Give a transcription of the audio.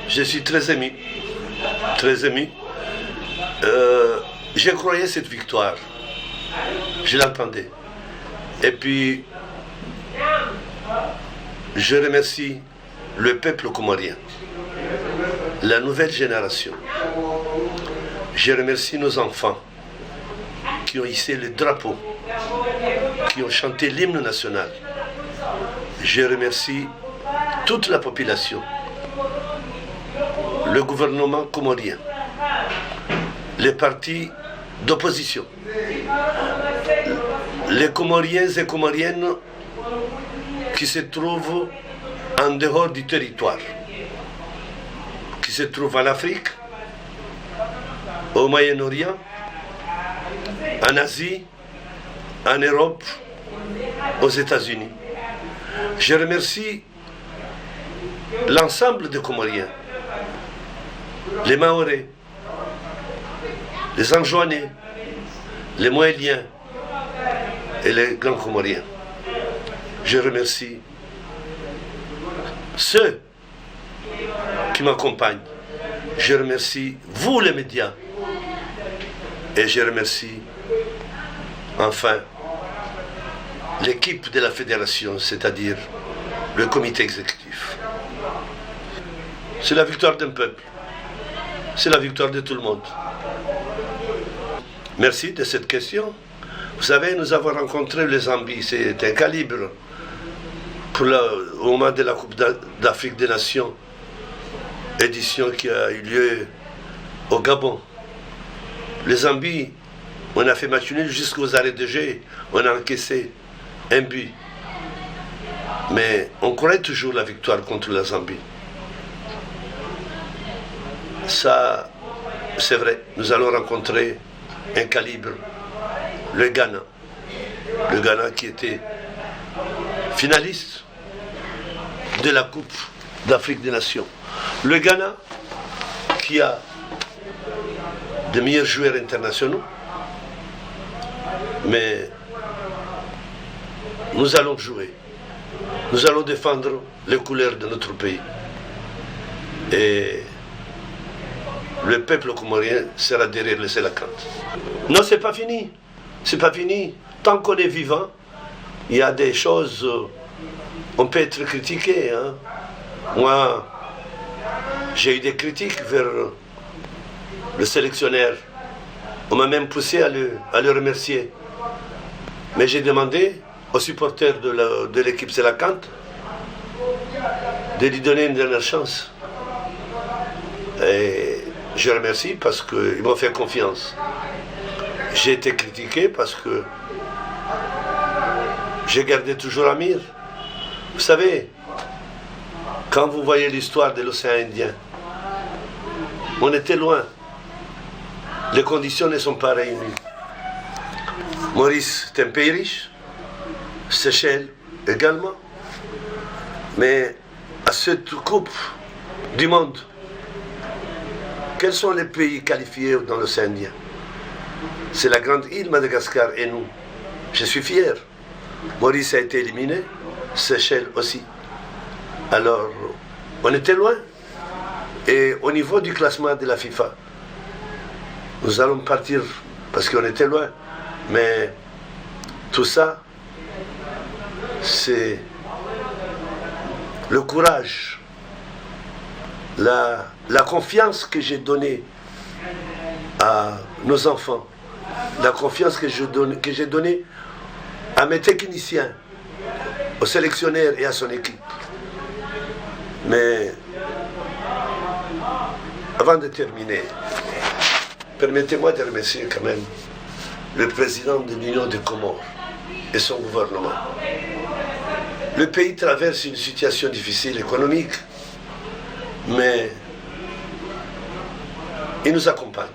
Je suis très ému. Très ému. Je croyais cette victoire. Je l'entendais. Et puis, je remercie le peuple comorien, la nouvelle génération. Je remercie nos enfants qui ont hissé le drapeau, qui ont chanté l'hymne national. Je remercie toute la population, le gouvernement comorien, les partis d'opposition, les Comoriens et Comoriennes qui se trouvent en dehors du territoire, qui se trouvent en Afrique, au Moyen-Orient, en Asie, en Europe, aux États-Unis. Je remercie l'ensemble des Comoriens, les Mahorais, les Anjouanais, les Moéliens et les Grands Comoriens. Je remercie ceux qui m'accompagnent. Je remercie vous les médias. Et je remercie enfin l'équipe de la fédération, c'est-à-dire le comité exécutif. C'est la victoire d'un peuple. C'est la victoire de tout le monde. Merci de cette question. Vous savez, nous avons rencontré le Zambie, c'est un calibre au moment de la Coupe d'Afrique des Nations, édition qui a eu lieu au Gabon. Le Zambie, on a fait match nul jusqu'aux arrêts de jeu, on a encaissé un but. Mais on croit toujours la victoire contre la Zambie. Ça, c'est vrai, nous allons rencontrer un calibre, le Ghana. Le Ghana qui était finaliste de la Coupe d'Afrique des Nations. Le Ghana qui a de meilleurs joueurs internationaux, mais nous allons jouer. Nous allons défendre les couleurs de notre pays. Et le peuple comorien sera derrière le Sélakan. Non, c'est pas fini. C'est pas fini. Tant qu'on est vivant, il y a des choses. On peut être critiqué. Hein. Moi, j'ai eu des critiques vers le sélectionneur. On m'a même poussé à le remercier. Mais j'ai demandé aux supporters de l'équipe Sélakan de lui donner une dernière chance. Et je remercie parce qu'ils m'ont fait confiance. J'ai été critiqué parce que j'ai gardé toujours Amir. Vous savez, quand vous voyez l'histoire de l'océan Indien, on était loin. Les conditions ne sont pas réunies. Maurice est un pays riche, Seychelles également, mais à cette coupe du monde, quels sont les pays qualifiés dans l'océan Indien? C'est la grande île Madagascar et nous. Je suis fier. Maurice a été éliminé, Seychelles aussi. Alors, on était loin. Et au niveau du classement de la FIFA, nous allons partir parce qu'on était loin. Mais tout ça, c'est le courage, la confiance que j'ai donnée à nos enfants, la confiance que j'ai donnée à mes techniciens, au sélectionneur et à son équipe. Mais avant de terminer, permettez-moi de remercier quand même le président de l'Union des Comores et son gouvernement. Le pays traverse une situation difficile économique, mais il nous accompagne.